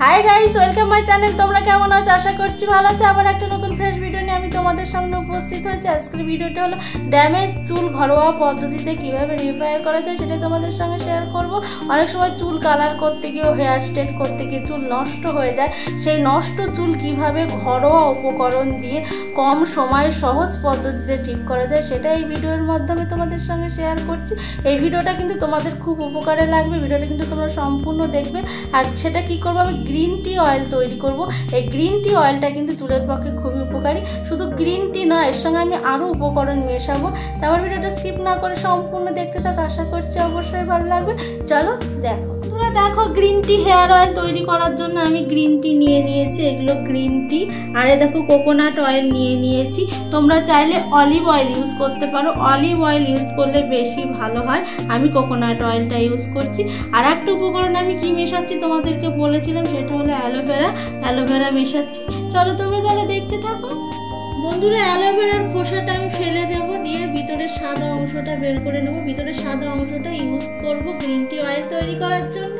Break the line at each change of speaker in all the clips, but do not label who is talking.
Hi guys, welcome my channel. তোমরা কেমন আছো? আশা করছি ভালো আছো। আবার একটা নতুন ফ্রেশ ভিডিও নিয়ে আমি তোমাদের সামনে উপস্থিত হয়েছি। আজকের ভিডিওটা হলো ড্যামেজ চুল ঘরোয়া পদ্ধতিতে কিভাবে রিপেয়ার করা যায় সেটা তোমাদের সঙ্গে শেয়ার করব। অনেক সময় চুল কালার করতে গিয়ে, হেয়ার স্ট্রেট করতে গিয়ে চুল নষ্ট হয়ে যায়। সেই নষ্ট চুল কিভাবে ঘরোয়া উপকরণ দিয়ে কম সময়ে সহজ পদ্ধতিতে ঠিক করা যায় সেটা এই ভিডিওর মাধ্যমে তোমাদের সঙ্গে শেয়ার করছি। এই ভিডিওটা কিন্তু তোমাদের খুব উপকারে লাগবে। ভিডিওটা কিন্তু তোমরা সম্পূর্ণ দেখবে। আর সেটা কি করবো, আমি গ্রিন টি অয়েল তৈরি করব। এই গ্রিন টি অয়েলটা কিন্তু চুলের পক্ষে খুবই উপকারী। শুধু গ্রিন টি নয়, এর সঙ্গে আমি আরও উপকরণ মেশাবো। তারপর ভিডিওটা স্কিপ না করে সম্পূর্ণ দেখতে থাকো। আশা করছি অবশ্যই ভালো লাগবে। চলো দেখো। তোমরা দেখো, গ্রিন টি হেয়ার অয়েল তৈরি করার জন্য আমি গ্রিন টি নিয়ে নিয়েছি। এগুলো গ্রিন টি। আর দেখো, কোকোনাট অয়েল নিয়ে নিয়েছি। তোমরা চাইলে অলিভ অয়েল ইউজ করতে পারো। অলিভ অয়েল ইউজ করলে বেশি ভালো হয়। আমি কোকোনাট অয়েলটা ইউজ করছি। আর একটা উপকরণ আমি কি মেশাচ্ছি তোমাদেরকে বলেছিলাম, সেটা হলো অ্যালোভেরা। অ্যালোভেরা মেশাচ্ছি। চলো তোমরা তাহলে দেখতে থাকো। বন্ধুরা, অ্যালোভেরার খোসাটা আমি ফেলে দেবো, দিয়ে ভিতরের সাদা অংশটা বের করে নেবো। ভিতরের সাদা অংশটা ইউজ করবো গ্রিন টি অয়েল তৈরি করার জন্য।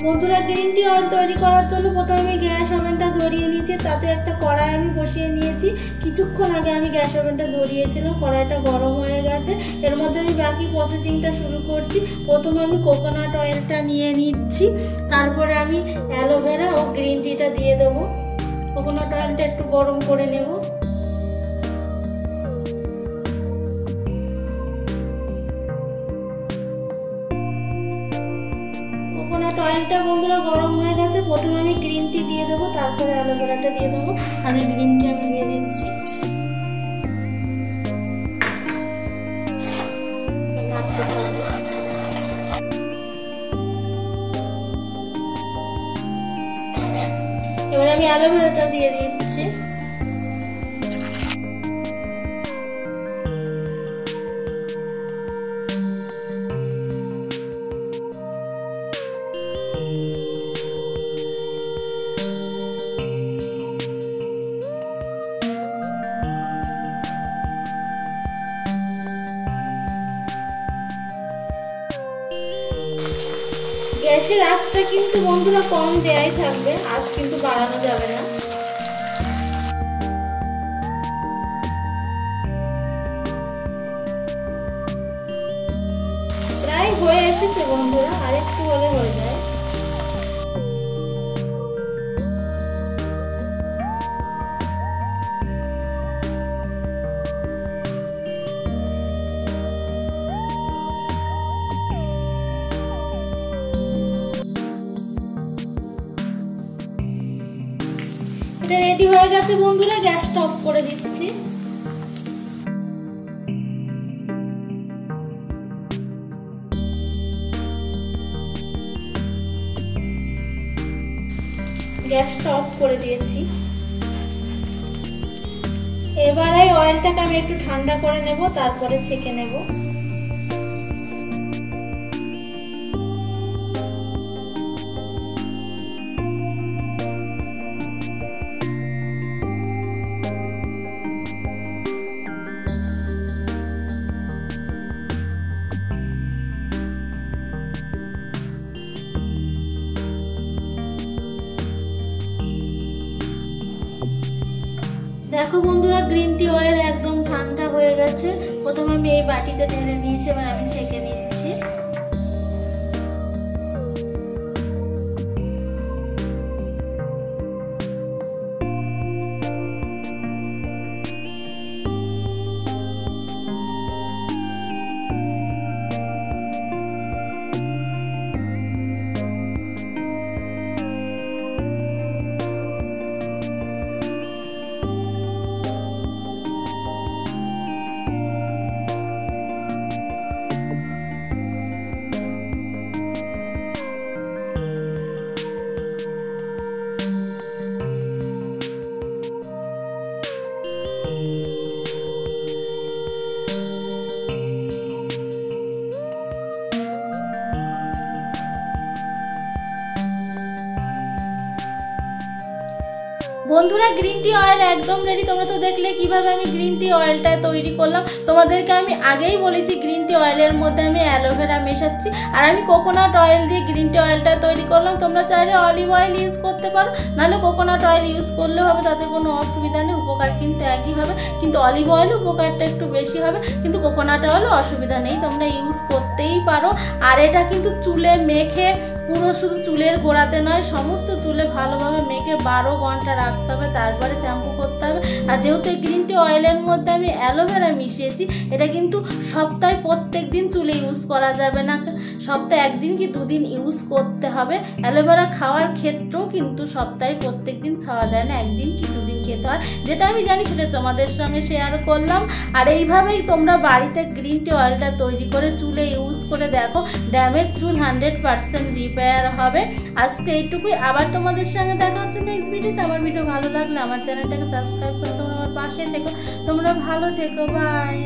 বন্ধুরা, গ্রিন টি অয়েল তৈরি করার জন্য প্রথমে আমি গ্যাস ওভেনটা ধরিয়ে নিয়েছি। তাতে একটা কড়াই আমি বসিয়ে নিয়েছি। কিছুক্ষণ আগে আমি গ্যাস ওভেনটা ধরিয়েছিলাম। কড়াইটা গরম হয়ে গেছে। এর মধ্যে আমি বাকি প্রসেসিংটা শুরু করছি। প্রথমে আমি কোকোনাট অয়েলটা নিয়ে নিচ্ছি। তারপরে আমি অ্যালোভেরা ও গ্রিন টিটা দিয়ে দেবো। কোকোনাট অয়েলটা একটু গরম করে নেব। অয়েলটা বন্ধুরা গরম হয়ে গেছে। প্রথমে আমি গ্রিন টি দিয়ে দেবো, তারপরে অ্যালোভেরাটা দিয়ে দেবো। আগে গ্রিন টি আমি দিয়ে দিচ্ছি। এবারে আমি অ্যালোভেরাটা দিয়ে দিচ্ছি। গ্যাসের আঁচটা কিন্তু বন্ধুরা কম দেয়াই থাকবে, আঁচ কিন্তু বাড়ানো যাবে না। প্রায় হয়ে এসেছে বন্ধুরা, আরেকটু হলে হয়ে যায়। রেডি হয়ে গেছে বন্ধুরা, গ্যাসটা অফ করে দিচ্ছি। গ্যাসটা অফ করে দিয়েছি। এবারে অয়েলটাকে আমি একটু ঠান্ডা করে নেব, তারপরে ছেঁকে নেব। দেখো বন্ধুরা, গ্রিন টি অয়েল একদম ঠান্ডা হয়ে গেছে। প্রথমে আমি এই বাটিতে ঢেলে নিয়েছি, এবার আমি ছেঁকে নিচ্ছি। বন্ধুরা, গ্রিন টি অয়েল একদম রেডি। তোমরা তো দেখলে কিভাবে আমি গ্রিন টি অয়েলটা তৈরি করলাম। তোমাদেরকে আমি আগেই বলেছি গ্রিন টি অয়েলের মধ্যে আমি অ্যালোভেরা মেশাচ্ছি, আর আমি কোকোনাট অয়েল দিয়ে গ্রিন টি অয়েলটা তৈরি করলাম। তোমরা চাইলে অলিভ অয়েল ইউজ করতে পারো, নাহলে কোকোনাট অয়েল ইউজ করলেও হবে, তাতে কোনো অসুবিধা নেই। উপকার কিন্তু একই হবে, কিন্তু অলিভ অয়েল উপকারটা একটু বেশি হবে, কিন্তু কোকোনাট অয়েলও অসুবিধা নেই, তোমরা ইউজ করতেই পারো। আর এটা কিন্তু চুলে মেখে, পুরো শুধু চুলের গোড়াতে নয়, সমস্ত চুলে ভালোভাবে মেখে 12 ঘন্টা রাখতে হবে, তারপরে শ্যাম্পু করতে হবে। আর যেহেতু গ্রিন টি অয়েলের মধ্যে আমি অ্যালোভেরা মিশিয়েছি, এটা কিন্তু সপ্তাহে প্রত্যেক দিন চুলে ইউজ করা যাবে না, সপ্তাহে 1 দিন কি 2 দিন ইউজ করতে হবে। অ্যালোভেরা খাওয়ার ক্ষেত্রেও কিন্তু সপ্তাহে প্রত্যেক দিন খাওয়া যায় না, 1 দিন কি 2 দিন খেতে হয়। যেটা আমি জানি সেটা তোমাদের সঙ্গে শেয়ার করলাম। আর এইভাবেই তোমরা বাড়িতে গ্রিন টি অয়েলটা তৈরি করে চুলে ইউজ করে দেখো, ড্যামেজ চুল 100% রিপেয়ার হবে। আজকে এইটুকুই, আবার তোমাদের সঙ্গে দেখা হচ্ছে নেক্সট ভিডিওতে। আমার ভিডিও ভালো লাগলে আমার চ্যানেলটাকে সাবস্ক্রাইব করে তোমরা আমার পাশে থেকো। তোমরা ভালো থেকো, বাই।